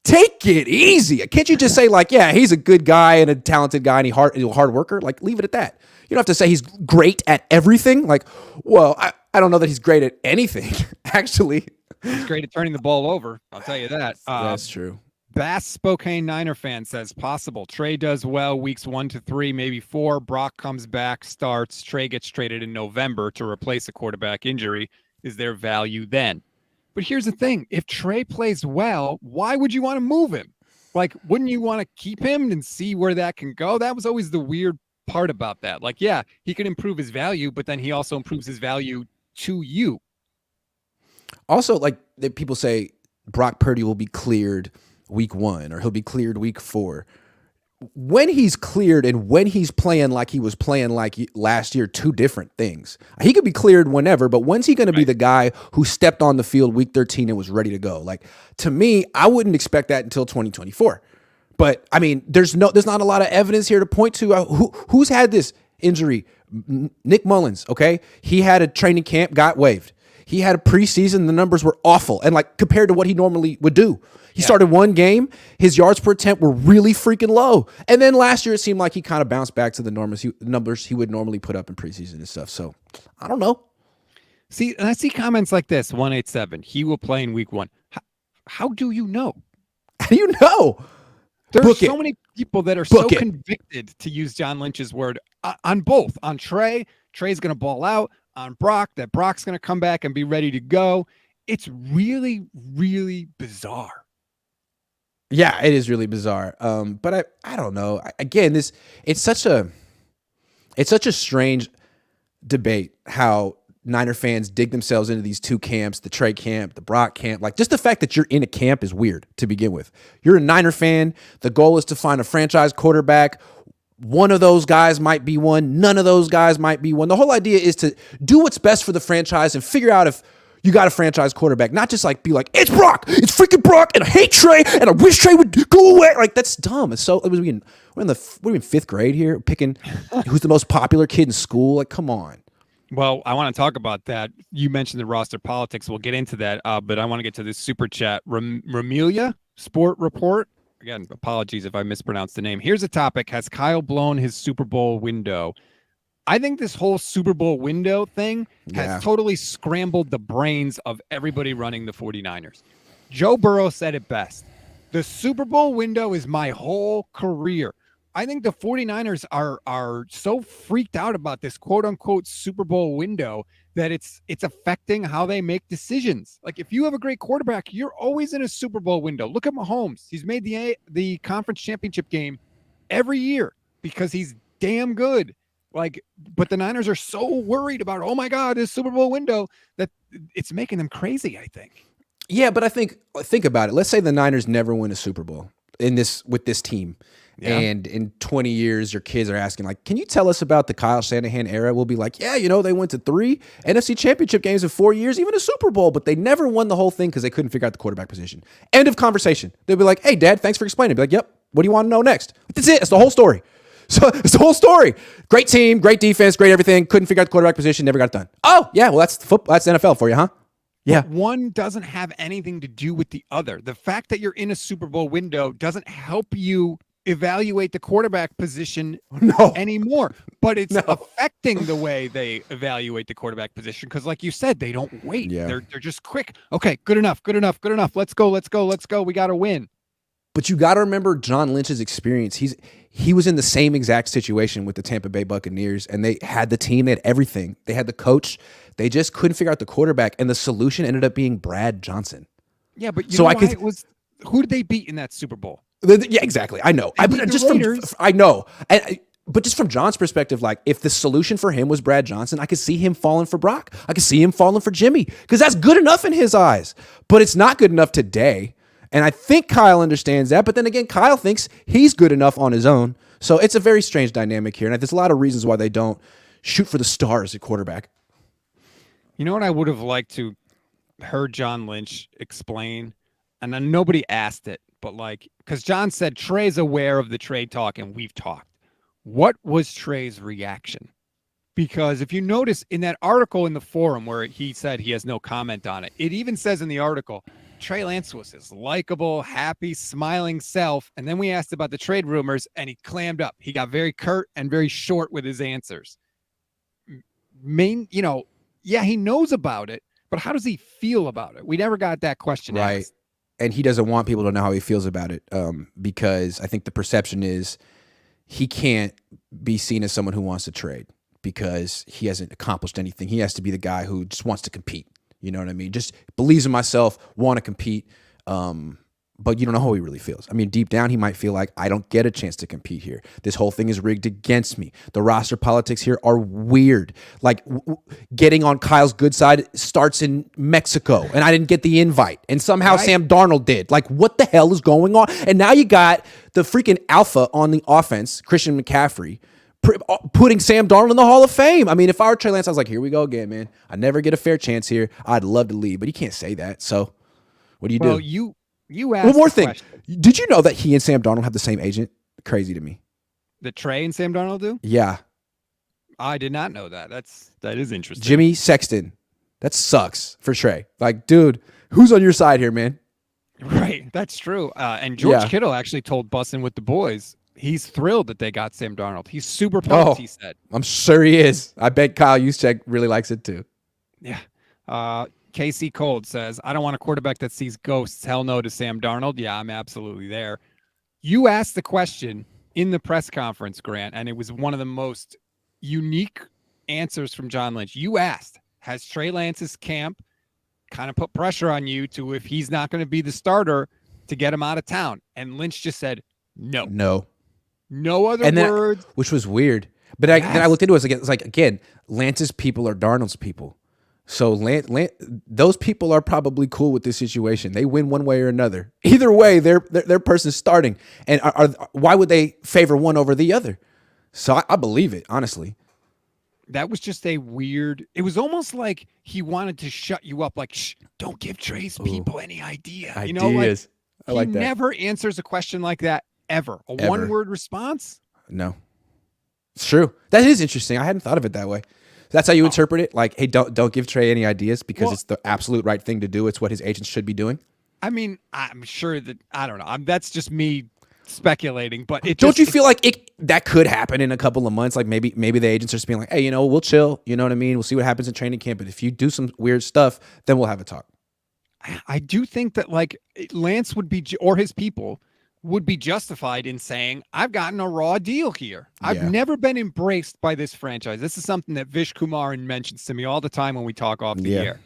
take it easy. Can't you just say, like, yeah, he's a good guy and a talented guy and he's a hard worker? Like, leave it at that. You don't have to say he's great at everything. Like, well, I don't know that he's great at anything, actually. He's great at turning the ball over. I'll tell you that. That's true. Bass Spokane Niner fan says, possible. Trey does well weeks 1 to 3, maybe 4. Brock comes back, starts. Trey gets traded in November to replace a quarterback injury. Is there value then? But here's the thing. If Trey plays well, why would you want to move him? Like, wouldn't you want to keep him and see where that can go? That was always the weird part about that. Like, yeah, he can improve his value, but then he also improves his value to you. Also, like, people say Brock Purdy will be cleared week 1 or he'll be cleared week 4. When he's cleared and when he's playing like he was playing like last year, two different things. He could be cleared whenever, but when's he going to be the guy who stepped on the field week 13 and was ready to go? Like, to me, I wouldn't expect that until 2024. But I mean, there's not a lot of evidence here to point to. Who's had this injury? Nick Mullins, okay? He had a training camp, got waived. He had a preseason, the numbers were awful, and like compared to what he normally would do. He started one game, his yards per attempt were really freaking low. And then last year, it seemed like he kind of bounced back to the numbers he would normally put up in preseason and stuff. So, I don't know. See, and I see comments like this, 187, he will play in week 1. How do you know? How do you know? There's so many people that are so convicted, to use John Lynch's word, on both. On Trey, Trey's going to ball out. On Brock, that Brock's going to come back and be ready to go. It's really, really bizarre. Yeah, it is really bizarre. But I don't know. Again, it's such a strange debate how Niner fans dig themselves into these two camps, the Trey camp, the Brock camp. Like, just the fact that you're in a camp is weird to begin with. You're a Niner fan. The goal is to find a franchise quarterback. One of those guys might be one. None of those guys might be one. The whole idea is to do what's best for the franchise and figure out if you got a franchise quarterback, not just like be like, it's Brock, it's freaking Brock, and I hate Trey, and I wish Trey would go away. Like, that's dumb. We're in the 5th grade here, picking who's the most popular kid in school. Like, come on. Well, I want to talk about that. You mentioned the roster politics. We'll get into that, but I want to get to this super chat. Ramelia Sport Report. Again, apologies if I mispronounced the name. Here's a topic. Has Kyle blown his Super Bowl window? I think this whole Super Bowl window thing has totally scrambled the brains of everybody running the 49ers. Joe Burrow said it best. The Super Bowl window is my whole career. I think the 49ers are so freaked out about this quote-unquote Super Bowl window that it's affecting how they make decisions. Like, if you have a great quarterback, you're always in a Super Bowl window. Look at Mahomes. He's made the conference championship game every year because he's damn good. Like, but the Niners are so worried about, oh my God, this Super Bowl window, that it's making them crazy, I think. Yeah, but I think about it. Let's say the Niners never win a Super Bowl with this team. Yeah. And in 20 years, your kids are asking, like, can you tell us about the Kyle Shanahan era? We'll be like, yeah, they went to 3 NFC championship games in 4 years, even a Super Bowl, but they never won the whole thing because they couldn't figure out the quarterback position. End of conversation. They'll be like, hey, Dad, thanks for explaining. Be like, yep, what do you want to know next? That's it. It's the whole story. So it's the whole story. Great team, great defense, great everything. Couldn't figure out the quarterback position, never got it done. Oh, yeah, well, that's NFL for you, huh? Yeah. But one doesn't have anything to do with the other. The fact that you're in a Super Bowl window doesn't help you evaluate the quarterback position anymore, but it's affecting the way they evaluate the quarterback position because, like you said, they don't wait. Yeah. They're just quick. Okay, good enough. Let's go. We got to win. But you got to remember John Lynch's experience. He was in the same exact situation with the Tampa Bay Buccaneers, and they had the team, they had everything. They had the coach. They just couldn't figure out the quarterback, and the solution ended up being Brad Johnson. Yeah, but you know why it was? Who did they beat in that Super Bowl? Yeah, exactly. I know. But just from John's perspective, like if the solution for him was Brad Johnson, I could see him falling for Brock. I could see him falling for Jimmy because that's good enough in his eyes. But it's not good enough today. And I think Kyle understands that. But then again, Kyle thinks he's good enough on his own. So it's a very strange dynamic here. And there's a lot of reasons why they don't shoot for the stars at quarterback. You know what I would have liked to heard John Lynch explain? And then nobody asked it. But because John said Trey's aware of the trade talk and we've talked. What was Trey's reaction? Because if you notice in that article in the forum where he said he has no comment on it, it even says in the article, Trey Lance was his likable, happy, smiling self. And then we asked about the trade rumors and he clammed up. He got very curt and very short with his answers. Yeah, he knows about it, but how does he feel about it? We never got that question asked. And he doesn't want people to know how he feels about it because I think the perception is he can't be seen as someone who wants to trade because he hasn't accomplished anything. He has to be the guy who just wants to compete. You know what I mean? Just believes in myself, want to compete. But you don't know how he really feels. I mean, deep down, he might feel like, I don't get a chance to compete here. This whole thing is rigged against me. The roster politics here are weird. Like, getting on Kyle's good side starts in Mexico, and I didn't get the invite. And somehow Sam Darnold did. Like, what the hell is going on? And now you got the freaking alpha on the offense, Christian McCaffrey, putting Sam Darnold in the Hall of Fame. I mean, if I were Trey Lance, I was like, here we go again, man. I never get a fair chance here. I'd love to leave, but you can't say that. So what do you do? You asked one more thing. Question. Did you know that he and Sam Darnold have the same agent? Crazy to me. That Trey and Sam Darnold do? Yeah. I did not know that. That is interesting. Jimmy Sexton. That sucks for Trey. Like, dude, who's on your side here, man? Right. That's true. And George Kittle actually told Bussin' with the Boys he's thrilled that they got Sam Darnold. He's super pumped, he said. I'm sure he is. I bet Kyle Juszczyk really likes it too. Yeah. KC Cold says, I don't want a quarterback that sees ghosts. Hell no to Sam Darnold. Yeah, I'm absolutely there. You asked the question in the press conference, Grant, and it was one of the most unique answers from John Lynch. You asked, has Trey Lance's camp kind of put pressure on you to, if he's not going to be the starter, to get him out of town? And Lynch just said, no. No other words. Which was weird. But then I looked into it. It's like, again, Lance's people are Darnold's people. So those people are probably cool with this situation. They win one way or another. Either way, their person's starting. And why would they favor one over the other? So I believe it, honestly. That was just a weird. It was almost like he wanted to shut you up. Like, shh, don't give Trey's people any idea. Ideas. You know, like, I like that. He never answers a question like that ever. Ever. One-word response? No. It's true. That is interesting. I hadn't thought of it that way. That's how you interpret it? Like, hey, don't give Trey any ideas because it's the absolute right thing to do. It's what his agents should be doing. I mean, I'm sure that, I don't know. That's just me speculating, but don't you feel like that could happen in a couple of months? Like maybe the agents are just being like, hey, we'll chill. You know what I mean? We'll see what happens in training camp. But if you do some weird stuff, then we'll have a talk. I do think that Lance would be, or his people would be justified in saying, I've gotten a raw deal here. I've never been embraced by this franchise. This is something that Vish Kumaran mentions to me all the time when we talk off the air.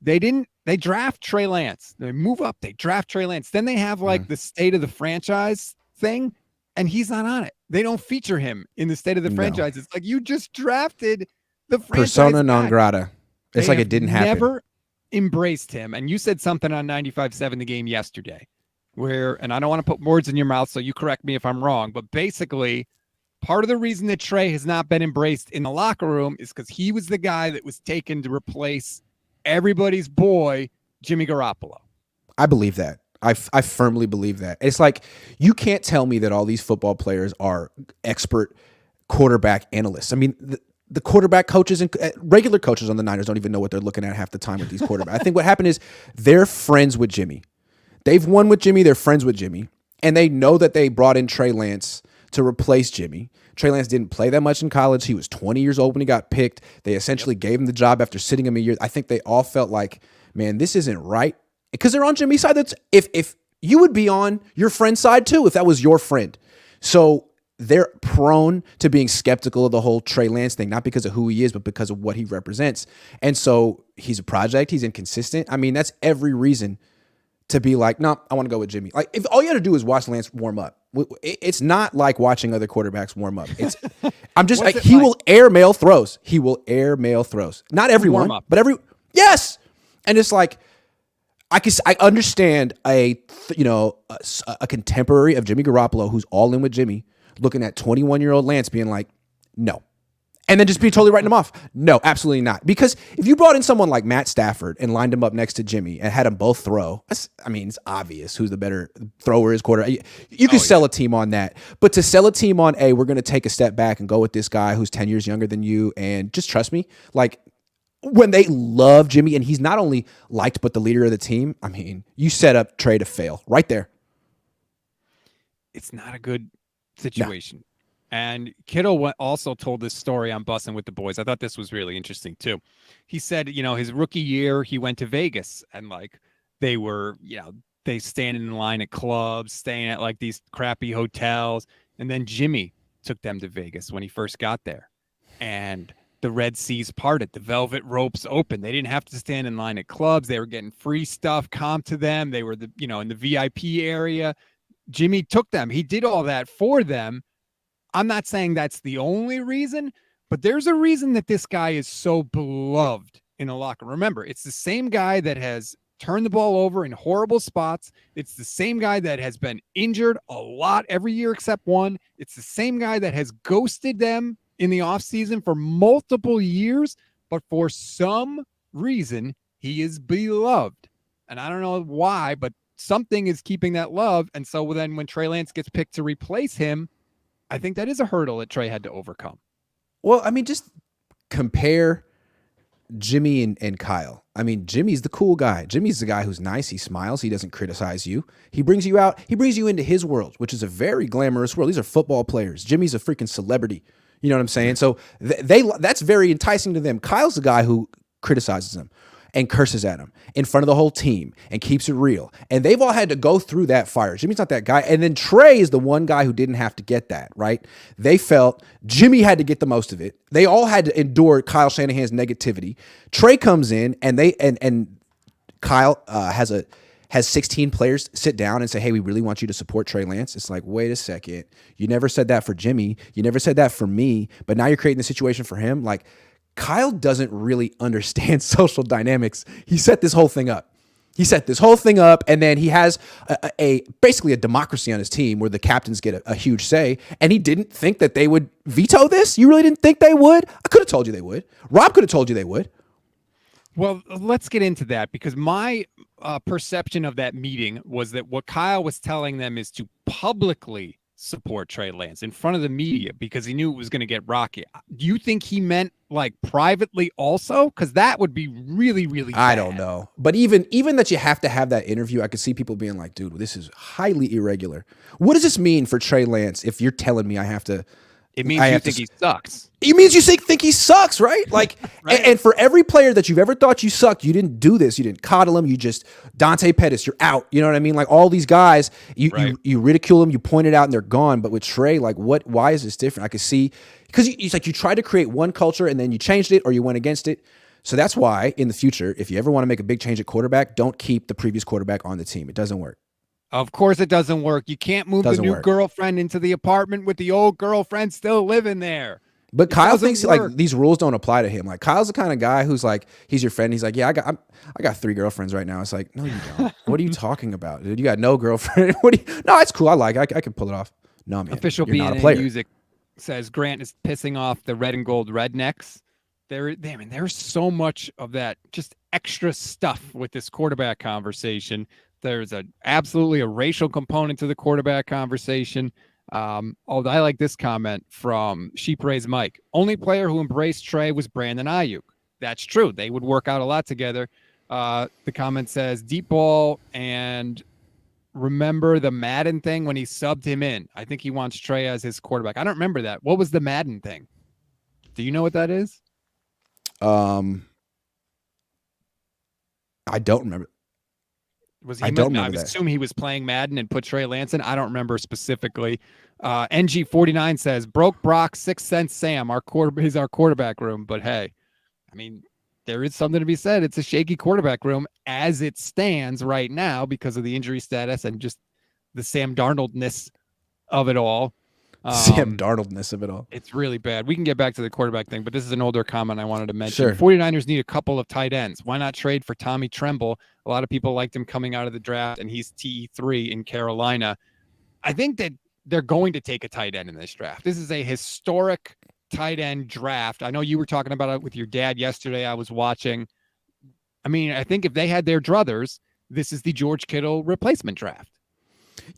They draft Trey Lance. They move up, they draft Trey Lance. Then they have the state of the franchise thing, and he's not on it. They don't feature him in the state of the franchise. It's like, you just drafted the franchise. Persona non grata. It's like it didn't happen. Never embraced him. And you said something on 95.7 The Game yesterday. where, and I don't want to put words in your mouth, so you correct me if I'm wrong, but basically part of the reason that Trey has not been embraced in the locker room is because he was the guy that was taken to replace everybody's boy, Jimmy Garoppolo. I believe that. I firmly believe that. It's like, you can't tell me that all these football players are expert quarterback analysts. I mean, the quarterback coaches and regular coaches on the Niners don't even know what they're looking at half the time with these quarterbacks. I think what happened is they're friends with Jimmy. They've won with Jimmy. They're friends with Jimmy. And they know that they brought in Trey Lance to replace Jimmy. Trey Lance didn't play that much in college. He was 20 years old when he got picked. They essentially gave him the job after sitting him a year. I think they all felt like, man, this isn't right. Because they're on Jimmy's side. That's if you would be on your friend's side too, if that was your friend. So they're prone to being skeptical of the whole Trey Lance thing, not because of who he is, but because of what he represents. And so he's a project. He's inconsistent. I mean, that's every reason to be like, no, I want to go with Jimmy. Like, if all you had to do is watch Lance warm up, it's not like watching other quarterbacks warm up. It's, I'm just like, he will airmail throws. He will airmail throws. Not everyone, but yes. And it's like, I understand a contemporary of Jimmy Garoppolo who's all in with Jimmy, looking at 21-year-old Lance being like, no. And then just be totally writing him off. No, absolutely not. Because if you brought in someone like Matt Stafford and lined him up next to Jimmy and had them both throw, it's obvious who's the better thrower is quarterback. You can sell a team on that. But to sell a team on, hey, we're going to take a step back and go with this guy who's 10 years younger than you and just trust me, like, when they love Jimmy and he's not only liked but the leader of the team, I mean, you set up Trey to fail right there. It's not a good situation. No. And Kittle also told this story on Bussin' with the Boys. I thought this was really interesting too. He said, his rookie year, he went to Vegas and like they were, they standing in line at clubs, staying at like these crappy hotels. And then Jimmy took them to Vegas when he first got there. And the Red Seas parted, the velvet ropes open. They didn't have to stand in line at clubs. They were getting free stuff comped to them. They were in the VIP area. Jimmy took them. He did all that for them. I'm not saying that's the only reason, but there's a reason that this guy is so beloved in the locker room. Remember, it's the same guy that has turned the ball over in horrible spots. It's the same guy that has been injured a lot every year except one. It's the same guy that has ghosted them in the offseason for multiple years, but for some reason, he is beloved. And I don't know why, but something is keeping that love. And so then when Trey Lance gets picked to replace him, I think that is a hurdle that Trey had to overcome. Well, I mean, just compare Jimmy and Kyle. I mean, Jimmy's the cool guy. Jimmy's the guy who's nice. He smiles. He doesn't criticize you. He brings you out. He brings you into his world, which is a very glamorous world. These are football players. Jimmy's a freaking celebrity. You know what I'm saying? So that's very enticing to them. Kyle's the guy who criticizes them and curses at him in front of the whole team and keeps it real. And they've all had to go through that fire. Jimmy's not that guy. And then Trey is the one guy who didn't have to get that, right? They felt Jimmy had to get the most of it. They all had to endure Kyle Shanahan's negativity. Trey comes in and Kyle has 16 players sit down and say, hey, we really want you to support Trey Lance. It's like, wait a second. You never said that for Jimmy. You never said that for me. But now you're creating the situation for him. Like, Kyle doesn't really understand social dynamics. He set this whole thing up. And then he has basically a democracy on his team where the captains get a huge say, and he didn't think that they would veto this? You really didn't think they would? I could have told you they would. Rob could have told you they would. Well, let's get into that because my perception of that meeting was that what Kyle was telling them is to publicly support Trey Lance in front of the media because he knew it was going to get rocky. Do you think he meant like privately also? Because that would be really, really bad. I don't know. But even that you have to have that interview, I could see people being like, dude, this is highly irregular. What does this mean for Trey Lance if you're telling me I have to... It means you think he sucks. It means you think he sucks, right? Like, right. And for every player that you've ever thought you sucked, you didn't do this. You didn't coddle him. You just Dante Pettis, you're out. You know what I mean? Like all these guys, you ridicule them, you point it out, and they're gone. But with Trey, like, what? Why is this different? I could see because it's like you tried to create one culture and then you changed it or you went against it. So that's why in the future, if you ever want to make a big change at quarterback, don't keep the previous quarterback on the team. It doesn't work. Of course it doesn't work. You can't move the new girlfriend into the apartment with the old girlfriend still living there. But Kyle thinks like these rules don't apply to him. Like Kyle's the kind of guy who's like, he's your friend. He's like, yeah, I got 3 girlfriends right now. It's like, no, you don't. What are you talking about, dude? You got no girlfriend. No, it's cool. I can pull it off. No, man. Official BNA Music says Grant is pissing off the red and gold rednecks. There's so much of that just extra stuff with this quarterback conversation. There's absolutely a racial component to the quarterback conversation. Although I like this comment from She Praise Mike. Only player who embraced Trey was Brandon Aiyuk. That's true. They would work out a lot together. The comment says deep ball and remember the Madden thing when he subbed him in. I think he wants Trey as his quarterback. I don't remember that. What was the Madden thing? Do you know what that is? I don't remember. I assume he was playing Madden and put Trey Lance in. I don't remember specifically. NG49 says, broke Brock, 6 cents Sam. He's our quarterback room. But hey, I mean, there is something to be said. It's a shaky quarterback room as it stands right now because of the injury status and just the Sam Darnoldness of it all. Sam Darnoldness of it all. It's really bad. We can get back to the quarterback thing, but this is an older comment I wanted to mention. Sure. 49ers need a couple of tight ends. Why not trade for Tommy Tremble? A lot of people liked him coming out of the draft, and he's TE3 in Carolina. I think that they're going to take a tight end in this draft. This is a historic tight end draft. I know you were talking about it with your dad yesterday. I was watching. I mean, I think if they had their druthers, this is the George Kittle replacement draft.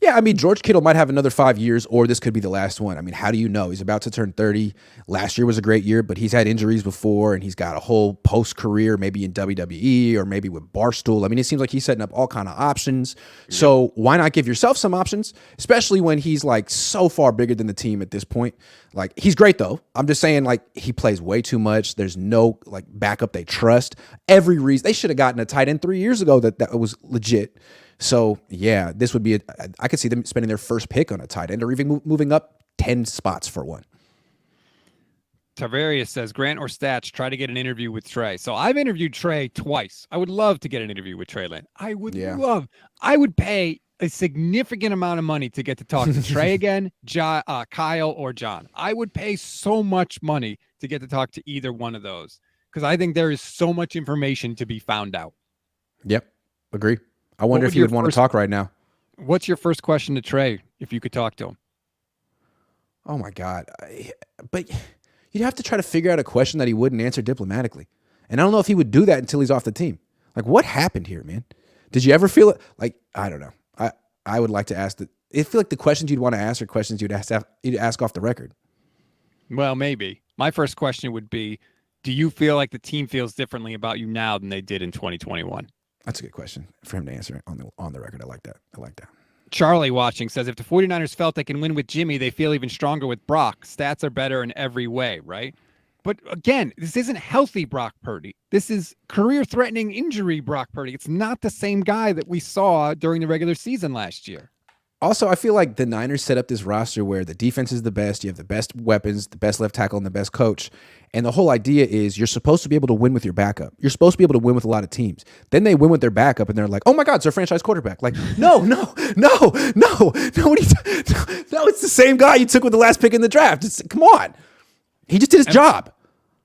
Yeah, I mean, George Kittle might have another 5 years, or this could be the last one. I mean, how do you know? He's about to turn 30. Last year was a great year, but he's had injuries before, and he's got a whole post-career, maybe in WWE or maybe with Barstool. I mean, it seems like he's setting up all kind of options. Yeah. So why not give yourself some options, especially when he's like so far bigger than the team at this point? Like, he's great, though. I'm just saying, like, he plays way too much. There's no, like, backup they trust. Every reason. They should have gotten a tight end 3 years ago that was legit. So, yeah, this would be I could see them spending their first pick on a tight end or even moving up 10 spots for one. Tavarius says, Grant or Stats, try to get an interview with Trey. So I've interviewed Trey twice. I would love to get an interview with Trey Lance. I would pay a significant amount of money to get to talk to Trey again, Kyle, or John. I would pay so much money to get to talk to either one of those because I think there is so much information to be found out. Yep, agree. I wonder if you would want to talk right now. What's your first question to Trey if you could talk to him? Oh, my God. But you'd have to try to figure out a question that he wouldn't answer diplomatically. And I don't know if he would do that until he's off the team. Like, what happened here, man? Did you ever feel it? Like, I don't know. I would like to ask that. I feel like the questions you'd want to ask are questions you'd ask off the record. Well, maybe. My first question would be, do you feel like the team feels differently about you now than they did in 2021? That's a good question for him to answer on the record. I like that. Charlie watching says, if the 49ers felt they can win with Jimmy, they feel even stronger with Brock. Stats are better in every way, right? But again, this isn't healthy Brock Purdy. This is career-threatening injury Brock Purdy. It's not the same guy that we saw during the regular season last year. Also, I feel like the Niners set up this roster where the defense is the best, you have the best weapons, the best left tackle, and the best coach. And the whole idea is you're supposed to be able to win with your backup. You're supposed to be able to win with a lot of teams. Then they win with their backup, and they're like, oh, my God, it's our franchise quarterback. Like, no. No, it's the same guy you took with the last pick in the draft. Come on. He just did his job.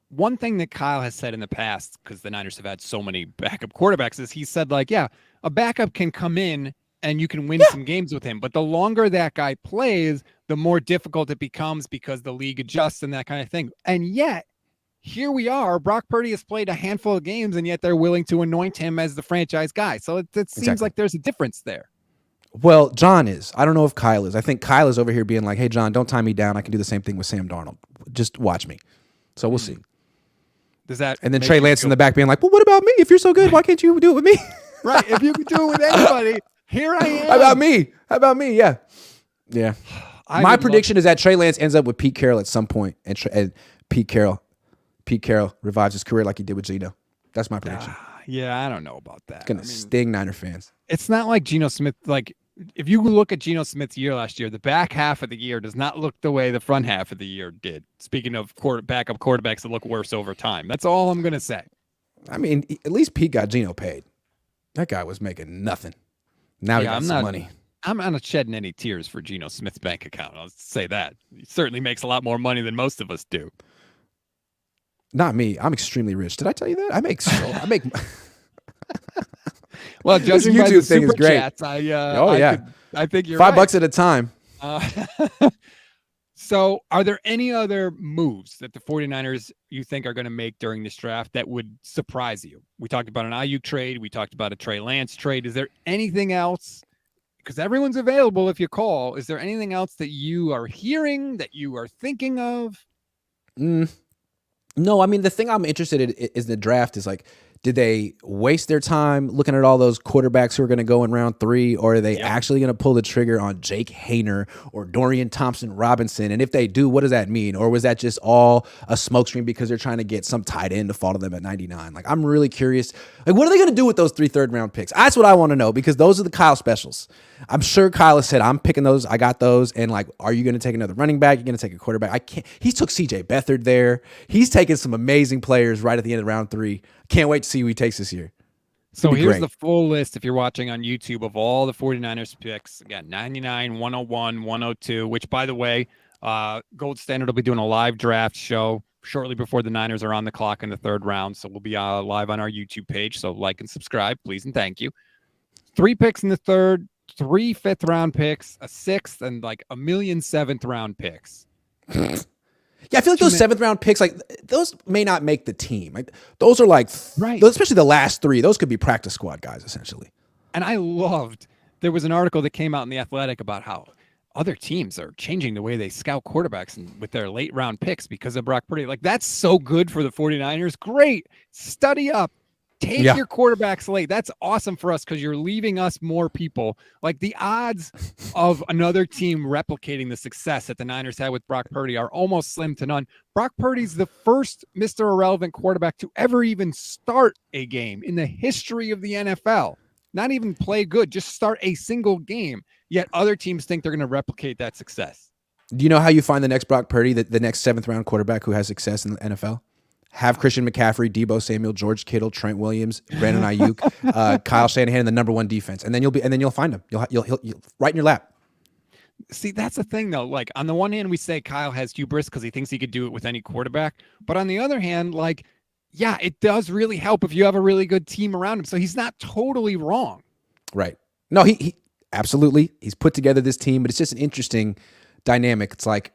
One thing that Kyle has said in the past, because the Niners have had so many backup quarterbacks, is he said, like, yeah, a backup can come in and you can win some games with him. But the longer that guy plays, the more difficult it becomes because the league adjusts and that kind of thing. And yet, here we are. Brock Purdy has played a handful of games, and yet they're willing to anoint him as the franchise guy. So it seems like there's a difference there. Well, John is. I don't know if Kyle is. I think Kyle is over here being like, hey, John, don't tie me down. I can do the same thing with Sam Darnold. Just watch me. So we'll see. Does that? And then Trey Lance in the back being like, well, what about me? If you're so good, why can't you do it with me? Right. If you can do it with anybody, here I am. How about me? Yeah. Yeah. My prediction is that Trey Lance ends up with Pete Carroll at some point, and Pete Carroll revives his career like he did with Geno. That's my prediction. Yeah, I don't know about that. It's going to sting Niner fans. It's not like Geno Smith. Like, if you look at Geno Smith's year last year, the back half of the year does not look the way the front half of the year did. Speaking of backup quarterbacks that look worse over time. That's all I'm going to say. I mean, at least Pete got Geno paid. That guy was making nothing. Now he got some money. I'm not shedding any tears for Geno Smith's bank account. I'll say that. He certainly makes a lot more money than most of us do. Not me. I'm extremely rich. Did I tell you that? I make. Well, judging by the YouTube thing is super great. chats, I think you're $5 right. at a time. So are there any other moves that the 49ers you think are going to make during this draft that would surprise you? We talked about an Aiyuk trade. We talked about a Trey Lance trade. Is there anything else? Because everyone's available if you call. Is there anything else that you are hearing, that you are thinking of? No, I mean, the thing I'm interested in is the draft is like, did they waste their time looking at all those quarterbacks who are going to go in round 3, or are they actually going to pull the trigger on Jake Haener or Dorian Thompson-Robinson? And if they do, what does that mean? Or was that just all a smokescreen because they're trying to get some tight end to fall to them at 99? Like, I'm really curious. Like, what are they going to do with those 3 third-round picks? That's what I want to know, because those are the Kyle specials. I'm sure Kyle has said, I'm picking those. I got those. And like, are you going to take another running back? You're going to take a quarterback? I can't. He took CJ Beathard there. He's taken some amazing players right at the end of round 3. Can't wait to see who he takes this year. So here's the full list, if you're watching on YouTube, of all the 49ers picks. Again, 99, 101, 102, which, by the way, Gold Standard will be doing a live draft show shortly before the Niners are on the clock in the 3rd round. So we'll be live on our YouTube page. So like and subscribe, please, and thank you. 3 picks in the 3rd, 3 5th-round picks, a 6th, and like a million 7th-round picks. Yeah, I feel like those 7th-round picks, like those may not make the team. Like those are like, right, especially the last 3. Those could be practice squad guys, essentially. And I loved, there was an article that came out in The Athletic about how other teams are changing the way they scout quarterbacks with their late round picks because of Brock Purdy. Like, that's so good for the 49ers. Great. Study up. Take your quarterbacks late. That's awesome for us because you're leaving us more people. Like, the odds of another team replicating the success that the Niners had with Brock Purdy are almost slim to none. Brock Purdy's the first Mr. Irrelevant quarterback to ever even start a game in the history of the NFL. Not even play good, just start a single game. Yet other teams think they're going to replicate that success. Do you know how you find the next Brock Purdy, the next 7th-round quarterback who has success in the NFL? Have Christian McCaffrey, Deebo Samuel, George Kittle, Trent Williams, Brandon Aiyuk, Kyle Shanahan, and the number 1 defense, and then you'll find him. You'll right in your lap. See, that's the thing, though. Like, on the one hand, we say Kyle has hubris because he thinks he could do it with any quarterback, but on the other hand, like, yeah, it does really help if you have a really good team around him. So he's not totally wrong. Right? No, he absolutely. He's put together this team, but it's just an interesting dynamic. It's like,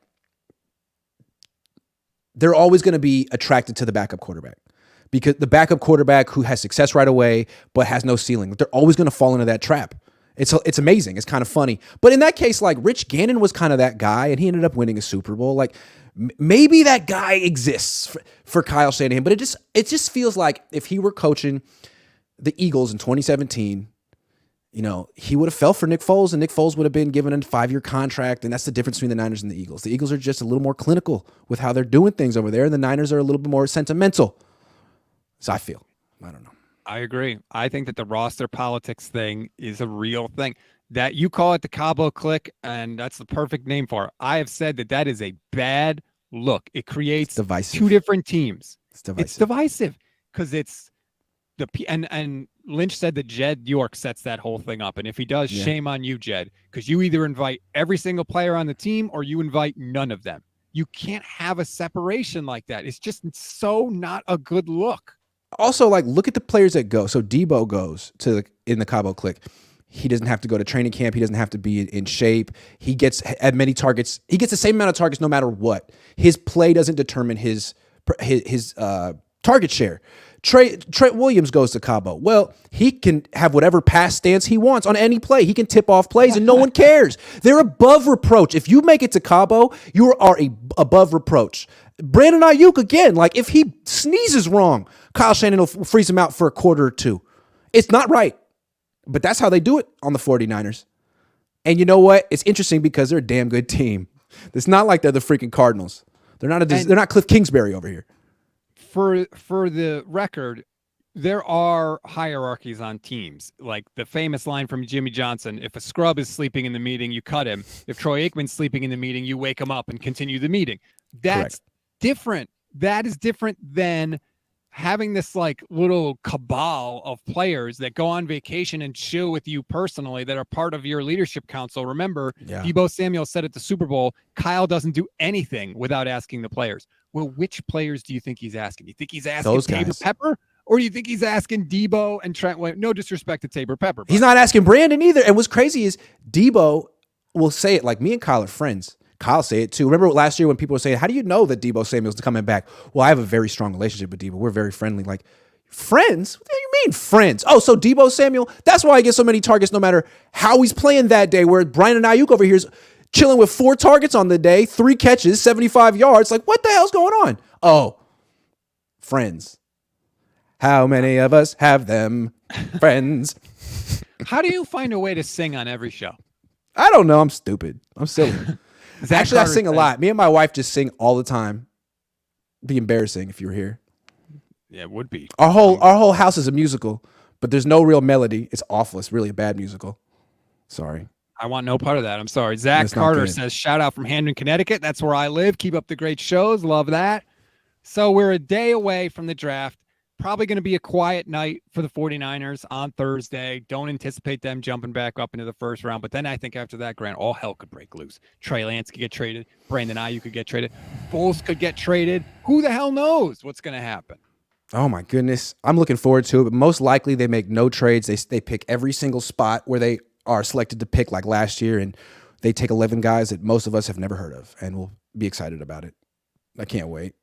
they're always going to be attracted to the backup quarterback, because the backup quarterback who has success right away but has no ceiling, they're always going to fall into that trap. It's amazing. It's kind of funny. But in that case, like, Rich Gannon was kind of that guy, and he ended up winning a Super Bowl. Like, maybe that guy exists for Kyle Shanahan, but it just feels like if he were coaching the Eagles in 2017, you know, he would have fell for Nick Foles, and Nick Foles would have been given a 5-year contract, and that's the difference between the Niners and the Eagles. The Eagles are just a little more clinical with how they're doing things over there, and the Niners are a little bit more sentimental. So I feel. I don't know. I agree. I think that the roster politics thing is a real thing. That you call it the Cabo clique, and that's the perfect name for it. I have said that is a bad look. It creates 2 different teams. It's divisive because it's and Lynch said that Jed York sets that whole thing up. And if he does, shame on you, Jed, because you either invite every single player on the team or you invite none of them. You can't have a separation like that. It's just so not a good look. Also, like, look at the players that go. So Deebo goes in the Cabo clique. He doesn't have to go to training camp. He doesn't have to be in shape. He gets as many targets. He gets the same amount of targets no matter what. His play doesn't determine his target share. Trent Williams goes to Cabo. Well, he can have whatever pass stance he wants on any play. He can tip off plays, and no one cares. They're above reproach. If you make it to Cabo, you are above reproach. Brandon Aiyuk, again, like, if he sneezes wrong, Kyle Shanahan will freeze him out for a quarter or 2. It's not right, but that's how they do it on the 49ers. And you know what? It's interesting because they're a damn good team. It's not like they're the freaking Cardinals. They're not Cliff Kingsbury over here. For the record, there are hierarchies on teams. Like the famous line from Jimmy Johnson: if a scrub is sleeping in the meeting, you cut him. If Troy Aikman's sleeping in the meeting, you wake him up and continue the meeting. That's different. That is different than having this like little cabal of players that go on vacation and chill with you personally that are part of your leadership council. Remember, Deebo Samuel said at the Super Bowl, Kyle doesn't do anything without asking the players. Well, which players do you think he's asking? Do you think he's asking Tabor Pepper? Or do you think he's asking Deebo and Trent? No disrespect to Tabor Pepper. He's not asking Brandon either. And what's crazy is Deebo will say it, like me and Kyle are friends. Kyle say it too. Remember last year when people were saying, how do you know that Deebo Samuel's coming back? Well, I have a very strong relationship with Deebo. We're very friendly. Like, friends? What do you mean friends? Oh, so Deebo Samuel, that's why I get so many targets no matter how he's playing that day, where Brian and Aiyuk over here is chilling with 4 targets on the day, 3 catches, 75 yards. Like, what the hell's going on? Oh, friends. How many of us have them? Friends. How do you find a way to sing on every show? I don't know. I'm stupid. I'm silly. Actually, I sing a lot. Me and my wife just sing all the time. Be embarrassing if you were here. Yeah, it would be. Our whole house is a musical, but there's no real melody. It's awful. It's really a bad musical. Sorry. I want no part of that. I'm sorry. Zach Carter says, shout out from Hamden, Connecticut. That's where I live. Keep up the great shows. Love that. So we're a day away from the draft. Probably going to be a quiet night for the 49ers on Thursday. Don't anticipate them jumping back up into the first round. But then I think after that, Grant, all hell could break loose. Trey Lance could get traded. Brandon Aiyuk could get traded. Bulls could get traded. Who the hell knows what's going to happen? Oh, my goodness. I'm looking forward to it. But most likely they make no trades. They pick every single spot where they are selected to pick like last year. And they take 11 guys that most of us have never heard of. And we'll be excited about it. I can't wait.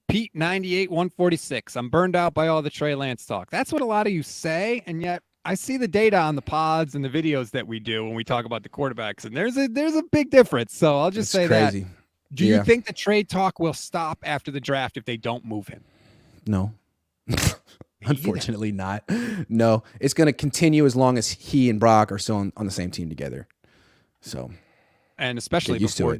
Pete 98-146. I'm burned out by all the Trey Lance talk. That's what a lot of you say, and yet I see the data on the pods and the videos that we do when we talk about the quarterbacks, and there's a big difference. So I'll just say crazy. That. Do you think the trade talk will stop after the draft if they don't move him? No. Unfortunately not. No. It's going to continue as long as he and Brock are still on the same team together. So, and especially before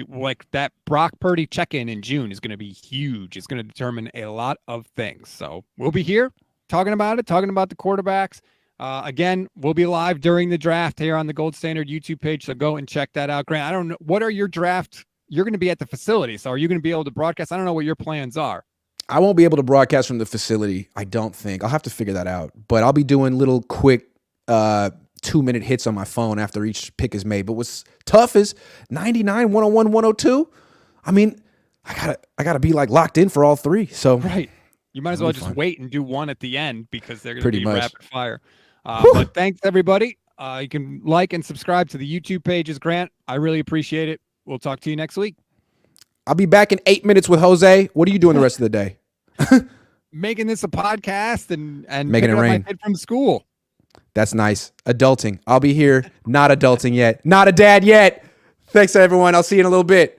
like that Brock Purdy check-in in June is going to be huge. It's going to determine a lot of things. So we'll be here talking about it, talking about the quarterbacks. Again, we'll be live during the draft here on the Gold Standard YouTube page. So go and check that out. Grant, I don't know. What are your draft? You're going to be at the facility. So are you going to be able to broadcast? I don't know what your plans are. I won't be able to broadcast from the facility. I don't think. I'll have to figure that out. But I'll be doing little quick 2-minute hits on my phone after each pick is made. But what's tough is 99, 101, 102. I mean, I gotta be like locked in for all 3. So right, you might as well just wait and do one at the end because they're going to be rapid fire. But thanks everybody. You can like and subscribe to the YouTube pages. Grant, I really appreciate it. We'll talk to you next week. I'll be back in 8 minutes with Jose. What are you doing the rest of the day? Making this a podcast and making it rain. My kid from school. That's nice. Adulting. I'll be here. Not adulting yet. Not a dad yet. Thanks, everyone. I'll see you in a little bit.